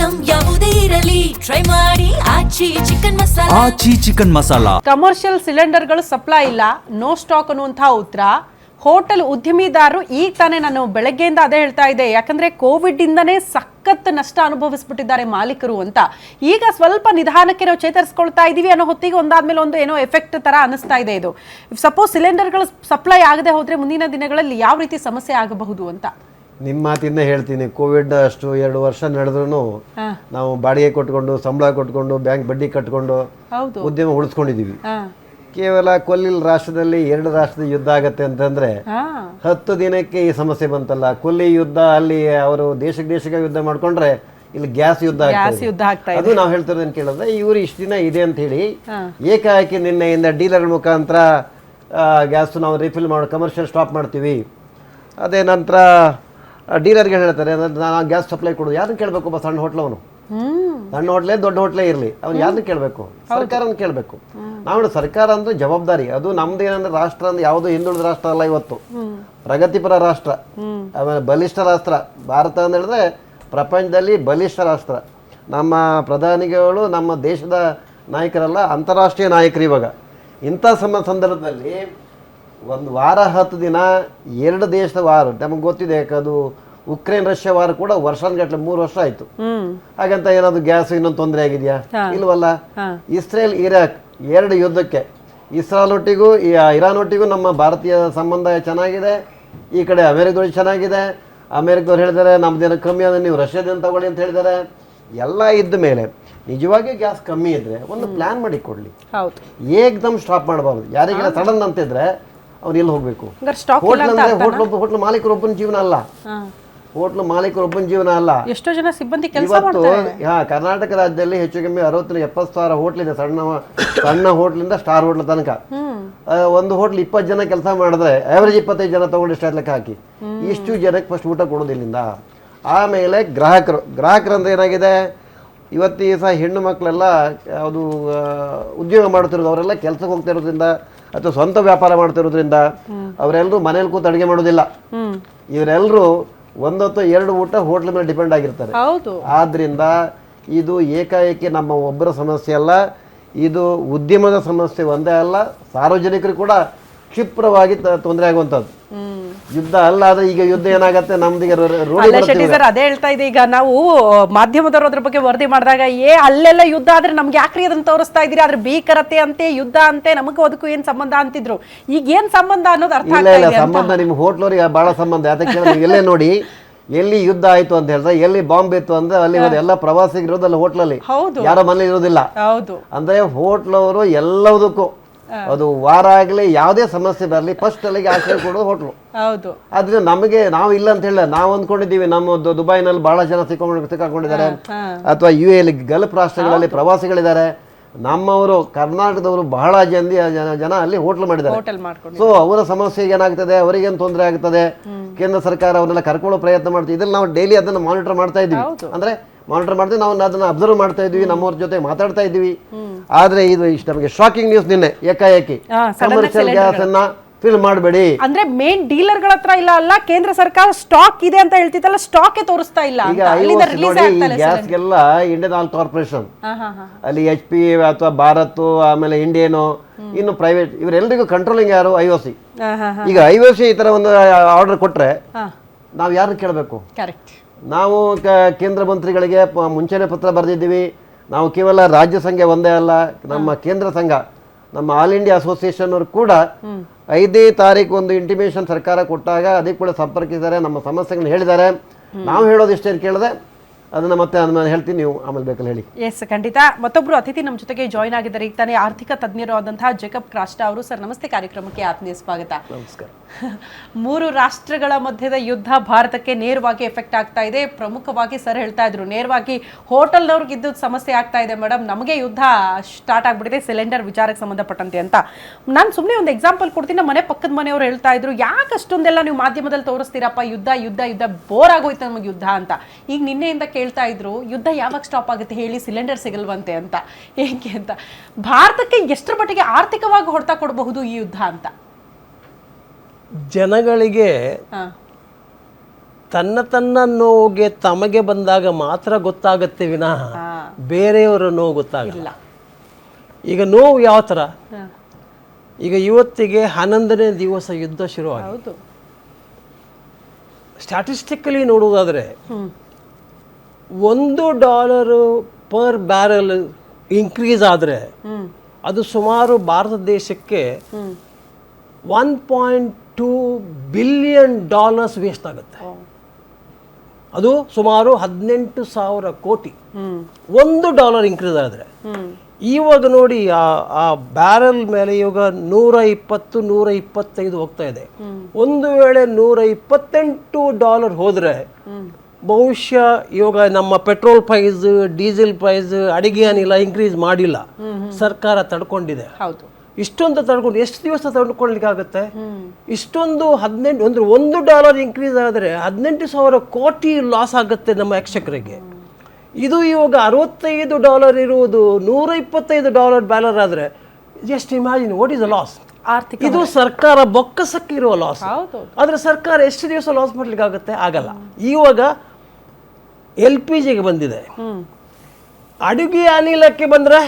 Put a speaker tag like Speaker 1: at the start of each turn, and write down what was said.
Speaker 1: Item ಯಾವುದೇ ಇರಲಿ try ಮಾಡಿ ಆಚಿ ಚಿಕನ್ ಮಸಾಲಾ.
Speaker 2: ಆಚಿ ಚಿಕನ್ ಮಸಾಲಾ.
Speaker 3: ಕಮರ್ಷಿಯಲ್ ಸಿಲಿಂಡರ್ಗಳು ಸಪ್ಲೈ ಇಲ್ಲ, ನೋ ಸ್ಟಾಕ್ ಅನ್ನುವಂತಹ ಉತ್ತರ. ಹೋಟೆಲ್ ಉದ್ಯಮಿದಾರರು ಈಗ ತಾನೇ ನಾನು ಬೆಳಗ್ಗೆಯಿಂದ ಅದೇ ಹೇಳ್ತಾ ಇದ್ದೆ, ಯಾಕಂದ್ರೆ ಕೋವಿಡ್ ಇಂದನೇ ಸಖತ್ ನಷ್ಟ ಅನುಭವಿಸ್ಬಿಟ್ಟಿದ್ದಾರೆ ಮಾಲೀಕರು ಅಂತ. ಈಗ ಸ್ವಲ್ಪ ನಿಧಾನಕ್ಕೆ ನಾವು ಚೇತರಿಸ್ಕೊಳ್ತಾ ಇದೀವಿ ಅನ್ನೋ ಹೊತ್ತಿಗೆ ಒಂದಾದ್ಮೇಲೆ ಒಂದು ಏನೋ ಎಫೆಕ್ಟ್ ತರ ಅನಿಸ್ತಾ ಇದೆ. ಇದು ಸಪೋಸ್ ಸಿಲಿಂಡರ್ಗಳು ಸಪ್ಲೈ ಆಗದೆ ಹೋದ್ರೆ ಮುಂದಿನ ದಿನಗಳಲ್ಲಿ ಯಾವ ರೀತಿ ಸಮಸ್ಯೆ ಆಗಬಹುದು ಅಂತ
Speaker 4: ನಿಮ್ಮ ಮಾತಿಂದ ಹೇಳ್ತೀನಿ. ಕೋವಿಡ್ ಅಷ್ಟು 2 ವರ್ಷ ನಡೆದ್ರು ನಾವು ಬಾಡಿಗೆ ಕೊಟ್ಕೊಂಡು, ಸಂಬಳ ಕೊಟ್ಕೊಂಡು, ಬ್ಯಾಂಕ್ ಬಡ್ಡಿ ಕಟ್ಕೊಂಡು ಉದ್ಯಮ ಉಳಿಸ್ಕೊಂಡಿದೀವಿ. ಕೇವಲ ಕೊಲ್ಲಿಲ್ ರಾಷ್ಟ್ರದಲ್ಲಿ 2 ರಾಷ್ಟ್ರದ ಯುದ್ಧ ಆಗತ್ತೆ ಅಂತಂದ್ರೆ 10 ದಿನಕ್ಕೆ ಈ ಸಮಸ್ಯೆ ಬಂತಲ್ಲ. ಕೊಲ್ಲಿ ಯುದ್ಧ ಅಲ್ಲಿ ಅವರು ದೇಶಕ್ಕೆ ಯುದ್ಧ ಮಾಡ್ಕೊಂಡ್ರೆ ಇಲ್ಲಿ ಗ್ಯಾಸ್ ಯುದ್ಧ ಆಗ್ತದೆ. ಅದು ನಾವು ಹೇಳ್ತಿರೋದೇನು ಕೇಳಿದ್ರೆ, ಇವರು ಇಷ್ಟು ದಿನ ಇದೆ ಅಂತ ಹೇಳಿ ಏಕಾಏಕಿ ನಿನ್ನೆಯಿಂದ ಡೀಲರ್ ಮುಖಾಂತರ ಗ್ಯಾಸ್ ನಾವು ರಿಫಿಲ್ ಮಾಡಿ ಕಮರ್ಷಿಯಲ್ ಸ್ಟಾಪ್ ಮಾಡ್ತೀವಿ. ಅದೇ ನಂತರ ಡೀಲರ್ಗೆ ಹೇಳ್ತಾರೆ ನಾನು ಗ್ಯಾಸ್ ಸಪ್ಲೈ ಕೊಡೋದು. ಯಾರನ್ನ ಕೇಳಬೇಕು? ಒಬ್ಬ ಸಣ್ಣ ಹೋಟ್ಲವನು, ಸಣ್ಣ ಹೋಟ್ಲೇ ದೊಡ್ಡ ಹೋಟ್ಲೇ ಇರಲಿ, ಅವ್ನು ಯಾರನ್ನ ಕೇಳಬೇಕು? ಸರ್ಕಾರನ ಕೇಳಬೇಕು. ನಾವು ಸರ್ಕಾರ ಅಂದ್ರೆ ಜವಾಬ್ದಾರಿ. ಅದು ನಮ್ದು ಏನಂದ್ರೆ ರಾಷ್ಟ್ರ ಅಂದ್ರೆ ಯಾವುದು ಹಿಂದುಳಿದ ರಾಷ್ಟ್ರ ಅಲ್ಲ, ಇವತ್ತು ಪ್ರಗತಿಪರ ರಾಷ್ಟ್ರ, ಆಮೇಲೆ ಬಲಿಷ್ಠ ರಾಷ್ಟ್ರ. ಭಾರತ ಅಂತ ಹೇಳಿದ್ರೆ ಪ್ರಪಂಚದಲ್ಲಿ ಬಲಿಷ್ಠ ರಾಷ್ಟ್ರ. ನಮ್ಮ ಪ್ರಧಾನಿಗಳು ನಮ್ಮ ದೇಶದ ನಾಯಕರಲ್ಲ, ಅಂತಾರಾಷ್ಟ್ರೀಯ ನಾಯಕರು. ಇವಾಗ ಇಂಥ ಸಂದರ್ಭದಲ್ಲಿ 1 ವಾರ 10 ದಿನ 2 ದೇಶದ ವಾರ ನಮಗೆ ಗೊತ್ತಿದೆ. ಅದು ಉಕ್ರೇನ್ ರಷ್ಯಾ ವಾರ ಕೂಡ ವರ್ಷಗಟ್ಟಲೆ 3 ವರ್ಷ ಆಯ್ತು. ಹಾಗಂತ ಏನಾದ್ರು ಗ್ಯಾಸ್ ಇನ್ನೊಂದು ತೊಂದರೆ ಆಗಿದೆಯಾ? ಇಲ್ವಲ್ಲ. ಇಸ್ರೇಲ್ ಇರಾಕ್ 2 ಯುದ್ಧಕ್ಕೆ ಇಸ್ರಾಲ್ ಒಟ್ಟಿಗೂ ಇರಾನ್ ಒಟ್ಟಿಗೂ ನಮ್ಮ ಭಾರತೀಯ ಸಂಬಂಧ ಚೆನ್ನಾಗಿದೆ. ಈ ಕಡೆ ಅಮೆರಿಕದವ್ರು ಚೆನ್ನಾಗಿದೆ. ಅಮೆರಿಕದವ್ರು ಹೇಳಿದ್ದಾರೆ ನಮ್ದೇನೋ ಕಮ್ಮಿ ಆದರೆ ನೀವು ರಷ್ಯಾದಿಂದ ತಗೊಳ್ಳಿ ಅಂತ ಹೇಳಿದ್ದಾರೆ. ಎಲ್ಲ ಇದ್ದ ಮೇಲೆ ನಿಜವಾಗಿ ಗ್ಯಾಸ್ ಕಮ್ಮಿ ಇದ್ರೆ ಒಂದು ಪ್ಲಾನ್ ಮಾಡಿ ಕೊಡ್ಲಿ. ಏಕ್ದಮ್ ಸ್ಟಾಪ್ ಮಾಡಬಾರ್ದು. ಯಾರಿಗೆಲ್ಲ ಸಡನ್ ಅಂತಿದ್ರೆ ಅವ್ರು ಎಲ್ಲಿ ಹೋಗ್ಬೇಕು? ಹೋಟ್ಲ್ ಮಾಲೀಕರು ಒಬ್ಬನ ಜೀವನ ಅಲ್ಲ, ಹೋಟ್ಲು ಮಾಲೀಕರು ಒಬ್ಬನ ಜೀವನ ಅಲ್ಲ.
Speaker 3: ಎಷ್ಟೋ ಜನ ಸಿಬ್ಬಂದಿ
Speaker 4: ಇವತ್ತು ಕರ್ನಾಟಕ ರಾಜ್ಯದಲ್ಲಿ ಹೆಚ್ಚು ಕಮ್ಮಿ 60-70 ಸಾವಿರ ಹೋಟ್ಲ್ ಇದೆ. ಸಣ್ಣ ಹೋಟ್ಲಿಂದ ಸ್ಟಾರ್ ಹೋಟ್ಲ್ ತನಕ. ಒಂದು ಹೋಟ್ಲ್ 20 ಜನ ಕೆಲಸ ಮಾಡಿದ್ರೆ ಆವರೇಜ್ 25 ಜನ ತಗೊಂಡು ಇಷ್ಟ ಲೆಕ್ಕ ಹಾಕಿ. ಇಷ್ಟು ಜನಕ್ಕೆ ಫಸ್ಟ್ ಊಟ ಕೊಡೋದಿಲ್ಲಿಂದ. ಆಮೇಲೆ ಗ್ರಾಹಕರು ಅಂದ್ರೆ ಏನಾಗಿದೆ, ಇವತ್ತು ಈ ಸಹ ಹೆಣ್ಣು ಮಕ್ಕಳೆಲ್ಲ ಅದು ಉದ್ಯೋಗ ಮಾಡ್ತಿರೋದು, ಅವರೆಲ್ಲ ಕೆಲಸಕ್ಕೆ ಹೋಗ್ತಾ ಇರೋದ್ರಿಂದ ಅಥವಾ ಸ್ವಂತ ವ್ಯಾಪಾರ ಮಾಡ್ತಿರೋದ್ರಿಂದ ಅವರೆಲ್ಲರೂ ಮನೇಲಿ ಕೂತು ಅಡುಗೆ ಮಾಡೋದಿಲ್ಲ. ಇವರೆಲ್ಲರೂ 1 ಹೊತ್ತು 2 ಊಟ ಹೋಟ್ಲ್ ಮೇಲೆ ಡಿಪೆಂಡ್ ಆಗಿರ್ತಾರೆ. ಆದ್ರಿಂದ ಇದು ಏಕಾಏಕಿ ನಮ್ಮ ಒಬ್ಬರ ಸಮಸ್ಯೆ ಅಲ್ಲ, ಇದು ಉದ್ಯಮದ ಸಮಸ್ಯೆ ಒಂದೇ ಅಲ್ಲ, ಸಾರ್ವಜನಿಕರು ಕೂಡ ಕ್ಷಿಪ್ರವಾಗಿ ತೊಂದರೆ ಆಗುವಂಥದ್ದು. ಯುದ್ಧ ಅಲ್ಲ. ಆದ್ರೆ ಈಗ ಯುದ್ಧ ಏನಾಗತ್ತೆ ನಮ್ದೀಗ
Speaker 3: ಅದೇ ಹೇಳ್ತಾ ಇದೆ. ಈಗ ನಾವು ಮಾಧ್ಯಮದವರು ಅದ್ರ ಬಗ್ಗೆ ವರದಿ ಮಾಡಿದಾಗ ಅಲ್ಲೆಲ್ಲ ಯುದ್ಧ ಆದ್ರೆ ನಮ್ಗೆ ಯಾಕ್ರಿ ಅದನ್ನ ತೋರಿಸ್ತಾ ಇದ್ದೀರಿ, ಆದ್ರೆ ಭೀಕರತೆ ಅಂತೆ, ಯುದ್ಧ ಅಂತೆ, ನಮಗೂ ಅದಕ್ಕೂ ಏನ್ ಸಂಬಂಧ ಅಂತಿದ್ರು. ಈಗ ಏನ್ ಸಂಬಂಧ ಅನ್ನೋದು ಅರ್ಥ
Speaker 4: ಇಲ್ಲ. ಸಂಬಂಧ ನಿಮ್ಮ ಹೋಟ್ಲವ್ರಿಗೆ ಬಹಳ ಸಂಬಂಧ. ಯಾಕೆ ಎಲ್ಲೇ ನೋಡಿ ಎಲ್ಲಿ ಯುದ್ಧ ಆಯ್ತು ಅಂತ ಹೇಳಿದ್ರೆ, ಎಲ್ಲಿ ಬಾಂಬ್ ಇತ್ತು ಅಂದ್ರೆ ಅಲ್ಲಿ ಎಲ್ಲ ಪ್ರವಾಸಿಗರು ಇರೋದು ಅಲ್ಲಿ ಹೋಟ್ಲಲ್ಲಿ, ಯಾರೋ ಮನೇಲಿ ಇರೋದಿಲ್ಲ. ಅಂದ್ರೆ ಹೋಟ್ಲವರು ಎಲ್ಲದಕ್ಕೂ ಅದು ವಾರ ಆಗಲಿ ಯಾವುದೇ ಸಮಸ್ಯೆ ಬರಲಿ ಫಸ್ಟ್ ಅಲ್ಲಿಗೆ ಆಶ್ರಯ ಕೊಡೋದು ಹೋಟ್ಲು. ಆದ್ರೆ ನಮಗೆ ನಾವು ಇಲ್ಲ ಅಂತ ಹೇಳಿಲ್ಲ. ನಾವು ಅಂದ್ಕೊಂಡಿದ್ದೀವಿ ನಮ್ಮ ದುಬೈನಲ್ಲಿ ಬಹಳ ಜನ ಸಿಕ್ಕಾಕೊಂಡಿದ್ದಾರೆ, ಅಥವಾ UAE ಗಲ್ಫ್ ರಾಷ್ಟ್ರಗಳಲ್ಲಿ ಪ್ರವಾಸಿಗಳಿದ್ದಾರೆ. ನಮ್ಮವರು ಕರ್ನಾಟಕದವರು ಬಹಳ ಜನ ಅಲ್ಲಿ ಹೋಟ್ಲ್ ಮಾಡಿದ್ದಾರೆ. ಸೊ ಅವರ ಸಮಸ್ಯೆಗೆ ಏನಾಗ್ತದೆ, ಅವರಿಗೇನು ತೊಂದರೆ ಆಗ್ತದೆ, ಕೇಂದ್ರ ಸರ್ಕಾರ ಅವನ್ನೆಲ್ಲ ಕರ್ಕೊಳ್ಳೋ ಪ್ರಯತ್ನ ಮಾಡ್ತೀವಿ. ಇದ್ರಲ್ಲಿ ನಾವು ಡೈಲಿ ಅದನ್ನ ಮಾನಿಟರ್ ಮಾಡ್ತಾ ಇದ್ವಿ. ಅಂದ್ರೆ ಮಾನಿಟರ್ ಮಾಡ್ತೀವಿ, ನಾವು ಅದನ್ನ ಅಬ್ಸರ್ವ್ ಮಾಡ್ತಾ ಇದ್ವಿ, ನಮ್ಮವ್ರ ಜೊತೆ ಮಾತಾಡ್ತಾ ಇದ್ವಿ. ಆದ್ರೆ ಇದು ಇಷ್ಟು ನಮಗೆ ಶಾಕಿಂಗ್ ನ್ಯೂಸ್ ನಿನ್ನೆ ಏಕಾಏಕಿ ಕಮರ್ಷಿಯಲ್ ಗ್ಯಾಸ್ ಅನ್ನ ಫಿಲ್ ಮಾಡಬೇಡಿ
Speaker 3: ಅಂದ್ರೆ ಮೇನ್ ಡೀಲರ್ ಗಳ ಹತ್ರ ಇಲ್ಲ, ಕೇಂದ್ರ ಸರ್ಕಾರ ಸ್ಟಾಕ್ ಇದೆ ಅಂತ ಹೇಳ್ತಿತ್ತಲ್ಲ, ಸ್ಟಾಕ್ ತೋರಿಸ್ತಾ ಇಲ್ಲ.
Speaker 4: ಈಗ ಗ್ಯಾಸ್ಗೆಲ್ಲ ಇಂಡಿಯನ್ ಆಯಿಲ್ ಕಾರ್ಪೊರೇಷನ್, ಅಲ್ಲಿ HP ಅಥವಾ ಭಾರತ್, ಆಮೇಲೆ ಇಂಡಿಯನ್, ಇನ್ನು ಪ್ರೈವೇಟ್, ಇವರೆಲ್ಲರಿಗೂ ಕಂಟ್ರೋಲಿಂಗ್ ಯಾರು? IOC. ಈಗ IOC ಈ ತರ ಒಂದು ಆರ್ಡರ್ ಕೊಟ್ರೆ ನಾವು ಯಾರನ್ನ ಕೇಳಬೇಕು? ನಾವು ಕೇಂದ್ರ ಮಂತ್ರಿಗಳಿಗೆ ಮುಂಚೆನೆ ಪತ್ರ ಬರೆದಿದ್ದೀವಿ. ನಾವು ಕೇವಲ ರಾಜ್ಯ ಸಂಘ ಒಂದೇ ಅಲ್ಲ, ನಮ್ಮ ಕೇಂದ್ರ ಸಂಘ, ನಮ್ಮ ಆಲ್ ಇಂಡಿಯಾ ಅಸೋಸಿಯೇಷನ್ ಅವರು ಕೂಡ 5ನೇ ತಾರೀಕು ಒಂದು ಇಂಟಿಮೇಷನ್ ಸರ್ಕಾರ ಕೊಟ್ಟಾಗ ಅದಕ್ಕೆ ಕೂಡ ಸಂಪರ್ಕಿಸಿದ್ದಾರೆ, ನಮ್ಮ ಸಮಸ್ಯೆಗಳನ್ನ ಹೇಳಿದ್ದಾರೆ. ನಾವು ಹೇಳೋದು ಇಷ್ಟೇನು ಕೇಳಿದೆ ಅದನ್ನ ಮತ್ತೆ ಹೇಳ್ತೀನಿ, ನೀವು ಆಮೇಲೆ ಬೇಕಲ್ಲ ಹೇಳಿ.
Speaker 3: ಎಸ್, ಖಂಡಿತ. ಮತ್ತೊಬ್ರು ಅತಿಥಿ ನಮ್ಮ ಜೊತೆಗೆ ಜಾಯ್ನ್ ಆಗಿದ್ದಾರೆ. ಈಗ ತಾನೇ ಆರ್ಥಿಕ ತಜ್ಞರು ಆದಂತಹ ಜೇಕಬ್ ಕ್ರಾಸ್ಟಾ ಅವರು. ಸರ್ ನಮಸ್ತೆ, ಕಾರ್ಯಕ್ರಮಕ್ಕೆ ಆತ್ಮೀಯ ಸ್ವಾಗತ.
Speaker 4: ನಮಸ್ಕಾರ.
Speaker 3: 3 ರಾಷ್ಟ್ರಗಳ ಮಧ್ಯದ ಯುದ್ಧ ಭಾರತಕ್ಕೆ ನೇರವಾಗಿ ಎಫೆಕ್ಟ್ ಆಗ್ತಾ ಇದೆ. ಪ್ರಮುಖವಾಗಿ ಸರ್ ಹೇಳ್ತಾ ಇದ್ರು, ನೇರವಾಗಿ ಹೋಟೆಲ್ನವ್ರಿಗೆ ಇದ್ದು ಸಮಸ್ಯೆ ಆಗ್ತಾ ಇದೆ ಮೇಡಮ್, ನಮಗೆ ಯುದ್ಧ ಸ್ಟಾರ್ಟ್ ಆಗ್ಬಿಟ್ಟಿದೆ ಸಿಲಿಂಡರ್ ವಿಚಾರಕ್ಕೆ ಸಂಬಂಧಪಟ್ಟಂತೆ ಅಂತ. ನಾನು ಸುಮ್ಮನೆ ಒಂದು ಎಕ್ಸಾಂಪಲ್ ಕೊಡ್ತೀನಿ. ನಮ್ಮ ಮನೆ ಪಕ್ಕದ ಮನೆಯವರು ಹೇಳ್ತಾ ಇದ್ರು, ಯಾಕೆ ಅಷ್ಟೊಂದೆಲ್ಲ ನೀವು ಮಾಧ್ಯಮದಲ್ಲಿ ತೋರಿಸ್ತೀರಪ್ಪ, ಯುದ್ಧ ಯುದ್ಧ ಯುದ್ಧ ಬೋರ್ ಆಗೋಯ್ತು ನಮಗೆ ಯುದ್ಧ ಅಂತ. ಈಗ ನಿನ್ನೆಯಿಂದ ಕೇಳ್ತಾ ಇದ್ರು, ಯುದ್ಧ ಯಾವಾಗ ಸ್ಟಾಪ್ ಆಗುತ್ತೆ ಹೇಳಿ, ಸಿಲಿಂಡರ್ ಸಿಗಲ್ವಂತೆ ಅಂತ. ಏಕೆ ಅಂತ, ಭಾರತಕ್ಕೆ ಎಷ್ಟರ ಮಟ್ಟಿಗೆ ಆರ್ಥಿಕವಾಗಿ ಹೊಡೆತ ಕೊಡಬಹುದು ಈ ಯುದ್ಧ ಅಂತ?
Speaker 5: ಜನಗಳಿಗೆ
Speaker 2: ತನ್ನ ನೋವಿಗೆ ತಮಗೆ ಬಂದಾಗ ಮಾತ್ರ ಗೊತ್ತಾಗತ್ತೆ ವಿನಃ ಬೇರೆಯವರ ನೋವು ಗೊತ್ತಾಗಲ್ಲ. ಈಗ ನೋವು ಯಾವ ಥರ, ಈಗ ಇವತ್ತಿಗೆ 11ನೇ ದಿವಸ ಯುದ್ಧ ಶುರುವಾಗಿದೆ. ಸ್ಟ್ಯಾಟಿಸ್ಟಿಕಲಿ ನೋಡುವುದಾದರೆ $1 ಪರ್ ಬ್ಯಾರಲ್ ಇನ್ಕ್ರೀಸ್ ಆದರೆ ಅದು ಸುಮಾರು ಭಾರತ ದೇಶಕ್ಕೆ $1.2 ಬಿಲಿಯನ್ ವೇಸ್ಟ್ ಆಗುತ್ತೆ. ಅದು ಸುಮಾರು 18,000 ಕೋಟಿ. $1 ಇನ್ಕ್ರೀಸ್ ಆದರೆ ಇವಾಗ ನೋಡಿ ಆ ಬ್ಯಾರಲ್ ಮೇಲೆ ಇವಾಗ 120 125 ಹೋಗ್ತಾ ಇದೆ. ಒಂದು ವೇಳೆ $128 ಹೋದ್ರೆ ಬಹುಶಃ ಇವಾಗ ನಮ್ಮ ಪೆಟ್ರೋಲ್ ಪ್ರೈಸ್, ಡೀಸೆಲ್ ಪ್ರೈಸ್, ಅಡಿಗೆ ಅನಿಲ ಇನ್ಕ್ರೀಸ್ ಮಾಡಿಲ್ಲ, ಸರ್ಕಾರ ತಡ್ಕೊಂಡಿದೆ. ಇಷ್ಟೊಂದು ತಡ್ಕೊಂಡು ಎಷ್ಟು ದಿವಸ ತಡ್ಕೊಳ್ಲಿಕ್ಕೆ ಆಗುತ್ತೆ? ಇಷ್ಟೊಂದು 18 ಅಂದ್ರೆ $1 ಇನ್ಕ್ರೀಸ್ ಆದರೆ 18,000 ಕೋಟಿ ಲಾಸ್ ಆಗುತ್ತೆ ನಮ್ಮ ಯಕ್ಷಕರಿಗೆ. ಇದು ಇವಾಗ $65 ಇರುವುದು $125 ಬ್ಯಾಲರ್ ಆದರೆ just imagine what is the loss. ಇದು ಸರ್ಕಾರ ಬೊಕ್ಕಸಕ್ಕೆ ಇರುವ ಲಾಸ್. ಆದ್ರೆ ಸರ್ಕಾರ ಎಷ್ಟು ದಿವಸ ಲಾಸ್ ಮಾಡ್ಲಿಕ್ಕೆ ಆಗುತ್ತೆ? ಆಗಲ್ಲ. ಇವಾಗ LPGಗೆ ಬಂದಿದೆ, ಅಡುಗೆ ಅನಿಲಕ್ಕೆ ಬಂದ್ರೆ